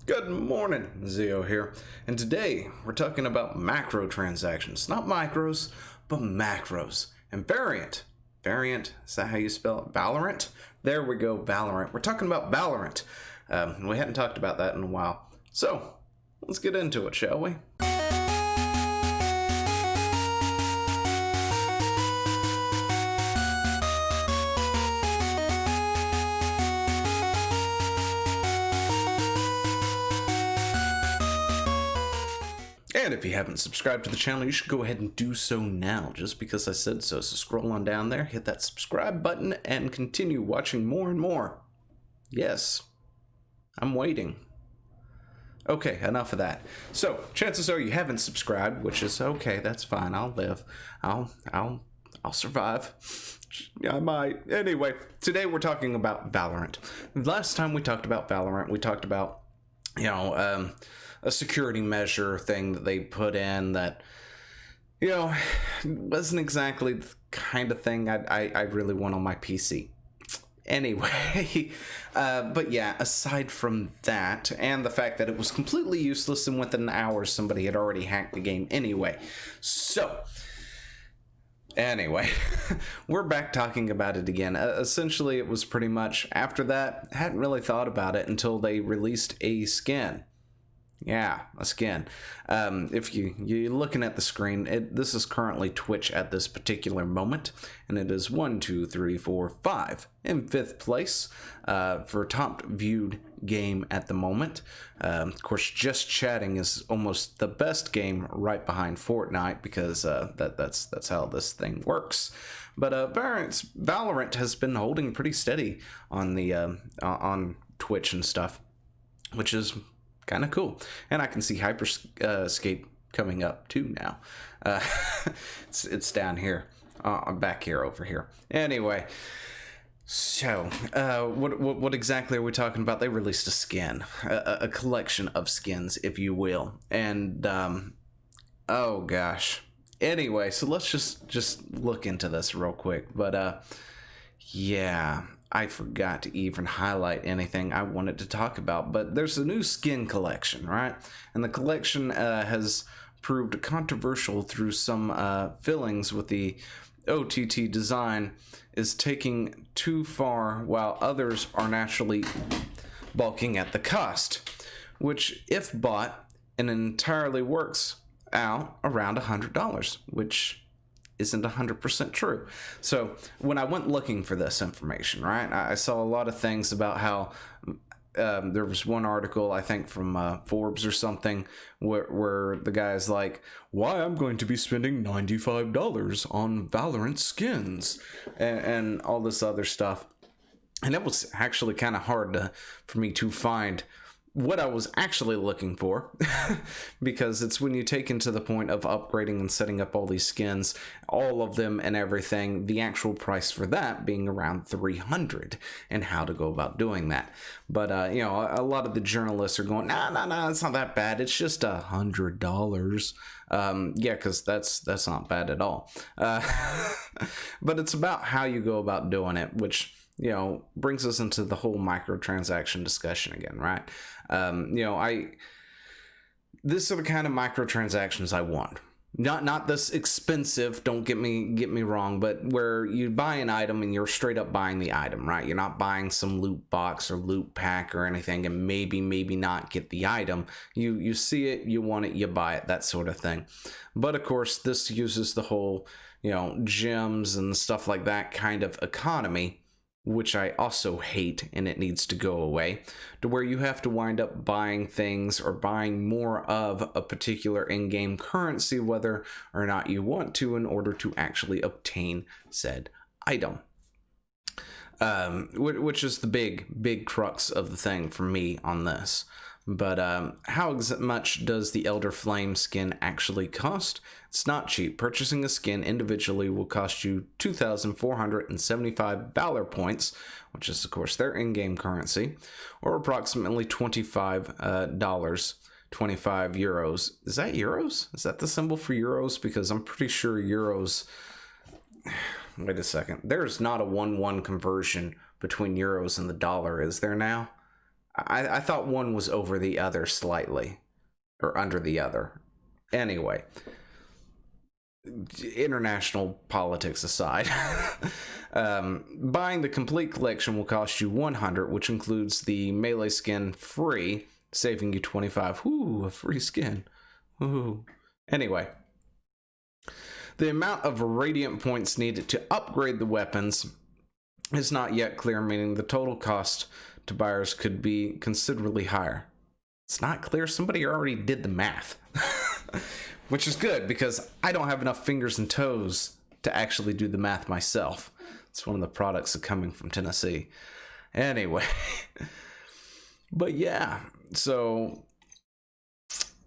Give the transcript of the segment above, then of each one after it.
Good morning, Zio here, and today we're talking about macro transactions, not micros, but macros, and variant. Variant, is that how you spell it? Valorant? There we go, Valorant. We're talking about Valorant. We hadn't talked about that in a while. So, let's get into it, shall we? And if you haven't subscribed to the channel, you should go ahead and do so now, just because I said so. So scroll on down there, hit that subscribe button, and continue watching more and more. Yes, I'm waiting. Okay, enough of that. So, chances are you haven't subscribed, which is okay, that's fine, I'll live. I'll survive. I might. Anyway, today we're talking about Valorant. Last time we talked about Valorant, we talked about, a security measure thing that they put in that, wasn't exactly the kind of thing I really want on my PC. Anyway, but yeah, aside from that, and the fact that it was completely useless and within hours somebody had already hacked the game anyway. So, anyway, we're back talking about it again. Essentially, it was pretty much, after that, I hadn't really thought about it until they released a skin. Yeah, a skin. If you're looking at the screen, this is currently Twitch at this particular moment, and it is 1, 2, 3, 4, 5 in 5th place for top viewed game at the moment. Of course, Just Chatting is almost the best game, right behind Fortnite, because that's how this thing works. But Valorant has been holding pretty steady on the on Twitch and stuff, which is kind of cool. And I can see Hyperscape coming up too now. It's down here. I'm back here over here. Anyway, so what exactly are we talking about? They released a skin, a collection of skins, if you will. And oh gosh. Anyway, so let's just look into this real quick. But yeah, I forgot to even highlight anything I wanted to talk about, but there's a new skin collection, right? And the collection has proved controversial through some fillings with the OTT design is taking too far, while others are naturally balking at the cost, which if bought, it entirely works out around $100, which isn't 100% true. So when I went looking for this information, right, I saw a lot of things about how there was one article, I think from Forbes or something, where the guy's like, why I'm going to be spending $95 on Valorant skins and all this other stuff. And it was actually kind of hard for me to find what I was actually looking for, because it's when you take into the point of upgrading and setting up all these skins, all of them and everything, the actual price for that being around $300, and how to go about doing that. But a lot of the journalists are going, nah, it's not that bad, it's just $100. Yeah, because that's not bad at all. But it's about how you go about doing it, which brings us into the whole microtransaction discussion again, right? This are the kind of microtransactions I want. Not this expensive, don't get me wrong, but where you buy an item and you're straight up buying the item, right? You're not buying some loot box or loot pack or anything and maybe not get the item. You see it, you want it, you buy it, that sort of thing. But of course, this uses the whole, gems and stuff like that kind of economy, which I also hate, and it needs to go away, to where you have to wind up buying things or buying more of a particular in-game currency, whether or not you want to, in order to actually obtain said item. Which is the big crux of the thing for me on this. But how much does the Elder Flame skin actually cost? It's not cheap. Purchasing a skin individually will cost you 2,475 Valor points, which is of course their in-game currency, or approximately $25, 25 euros. Is that euros? Is that the symbol for euros? Because I'm pretty sure euros... Wait a second. There's not a 1-1 conversion between euros and the dollar, is there now? I thought one was over the other slightly, or under the other. Anyway, international politics aside, buying the complete collection will cost you $100, which includes the melee skin free, saving you $25. Ooh, a free skin. Ooh. Anyway, the amount of radiant points needed to upgrade the weapons is not yet clear, meaning the total cost to buyers could be considerably higher. It's not clear. Somebody already did the math. Which is good, because I don't have enough fingers and toes to actually do the math myself. It's one of the products of coming from Tennessee. Anyway. But yeah, so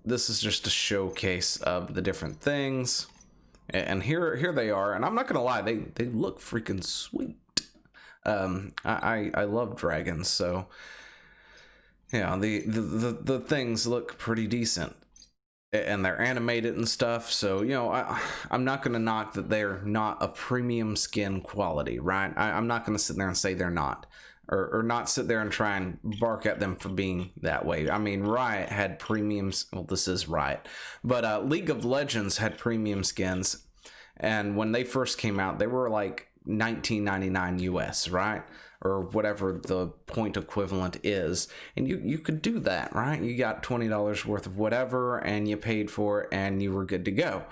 this is just a showcase of the different things. And here they are. And I'm not going to lie, they look freaking sweet. I love dragons, so yeah, the things look pretty decent. And they're animated and stuff, so you know, I'm not gonna knock that they're not a premium skin quality, right? I'm not gonna sit there and say they're not, or not sit there and try and bark at them for being that way. I mean, Riot had premiums. Well, this is Riot, but League of Legends had premium skins, and when they first came out, they were like $19.99 US, right? Or whatever the point equivalent is, and you could do that, right? You got $20 worth of whatever, and you paid for it, and you were good to go.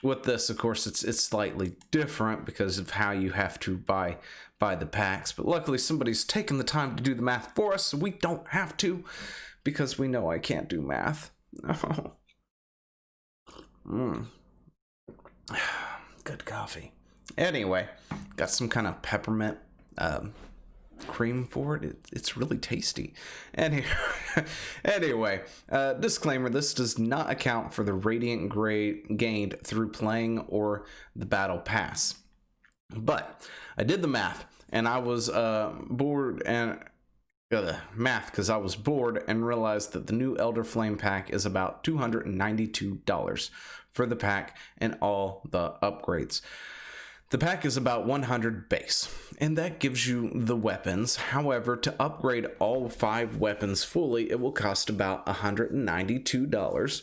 With this, of course, it's slightly different because of how you have to buy the packs. But luckily, somebody's taken the time to do the math for us, so we don't have to, because we know I can't do math. Good coffee. Anyway, got some kind of peppermint cream for it. It's really tasty. Anyway, disclaimer, this does not account for the radiant gained through playing or the battle pass. But I did the math, and I was bored and math because I was bored and realized that the new Elder Flame pack is about $292 for the pack and all the upgrades. The pack is about 100 base, and that gives you the weapons. However, to upgrade all 5 weapons fully, it will cost about $192,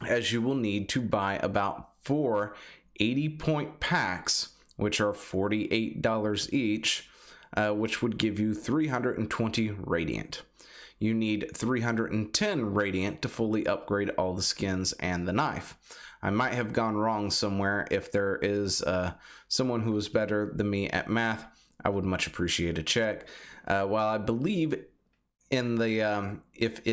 as you will need to buy about 4 80-point packs, which are $48 each, which would give you 320 Radiant. You need 310 Radiant to fully upgrade all the skins and the knife. I might have gone wrong somewhere. If there is someone who is better than me at math, I would much appreciate a check. While I believe in the if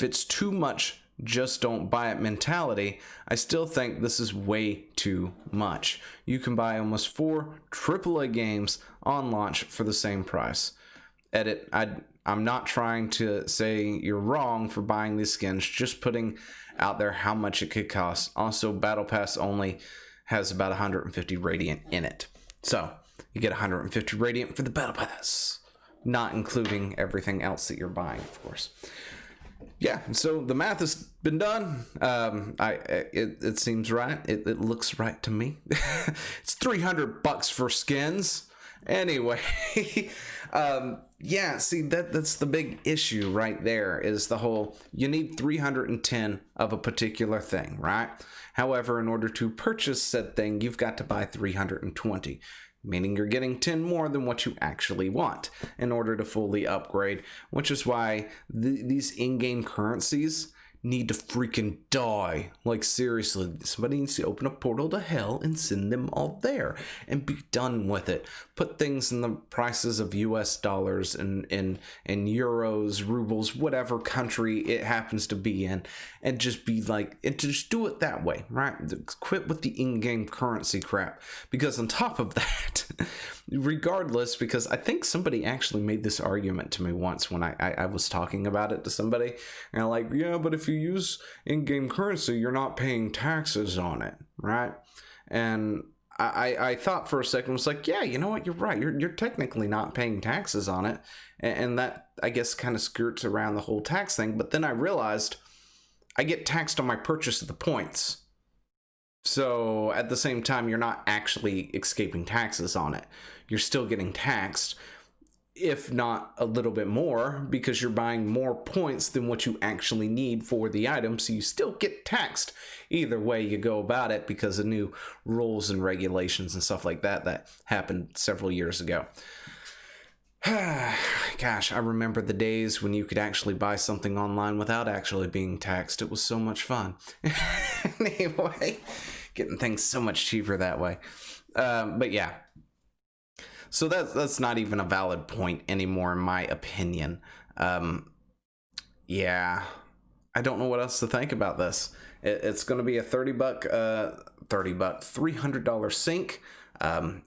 it's too much, just don't buy it mentality, I still think this is way too much. You can buy almost 4 AAA games on launch for the same price. I'm not trying to say you're wrong for buying these skins, just putting out there how much it could cost. Also, Battle Pass only has about 150 Radiant in it. So, you get 150 Radiant for the Battle Pass, not including everything else that you're buying, of course. Yeah, so the math has been done. It seems right. It looks right to me. It's $300 for skins. Anyway, yeah, see, that's the big issue right there, is the whole, you need 310 of a particular thing, right? However, in order to purchase said thing, you've got to buy 320, meaning you're getting 10 more than what you actually want in order to fully upgrade, which is why these in-game currencies need to freaking die. Like, seriously, somebody needs to open a portal to hell and send them all there and be done with it. Put things in the prices of US dollars and euros, rubles, whatever country it happens to be in, and just be like, and just do it that way, right? Quit with the in-game currency crap. Because on top of that, regardless, because I think somebody actually made this argument to me once when I was talking about it to somebody, and I'm like, yeah, but if you use in-game currency, you're not paying taxes on it, right? And I thought for a second, was like, yeah, you know what, you're right, you're technically not paying taxes on it, and that, I guess, kind of skirts around the whole tax thing. But then I realized I get taxed on my purchase of the points. So at the same time, you're not actually escaping taxes on it. You're still getting taxed. if not a little bit more, because you're buying more points than what you actually need for the item, so you still get taxed either way you go about it because of new rules and regulations and stuff like that that happened several years ago. Gosh, I remember the days when you could actually buy something online without actually being taxed. It was so much fun. Anyway, getting things so much cheaper that way. But yeah. So that's not even a valid point anymore, in my opinion. Yeah, I don't know what else to think about this. It's going to be a $300 sink.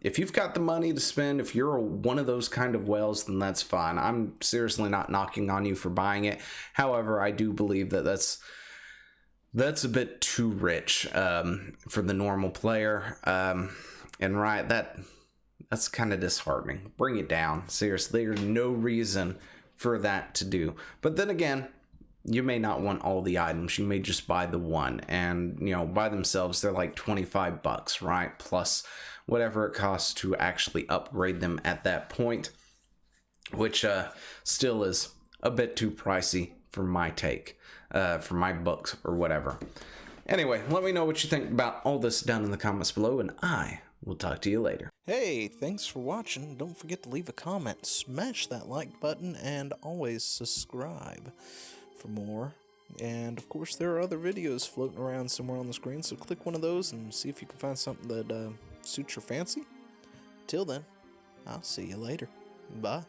If you've got the money to spend, if you're one of those kind of whales, then that's fine. I'm seriously not knocking on you for buying it. However, I do believe that that's a bit too rich for the normal player. And right, that's kind of disheartening. Bring it down. Seriously, there's no reason for that to do. But then again, you may not want all the items. You may just buy the one. And, by themselves, they're like $25, right? Plus whatever it costs to actually upgrade them at that point, which still is a bit too pricey for my take, for my books or whatever. Anyway, let me know what you think about all this down in the comments below, and I will talk to you later. Hey, thanks for watching. Don't forget to leave a comment, smash that like button, and always subscribe for more. And of course, there are other videos floating around somewhere on the screen, so click one of those and see if you can find something that suits your fancy. Till then, I'll see you later. Bye.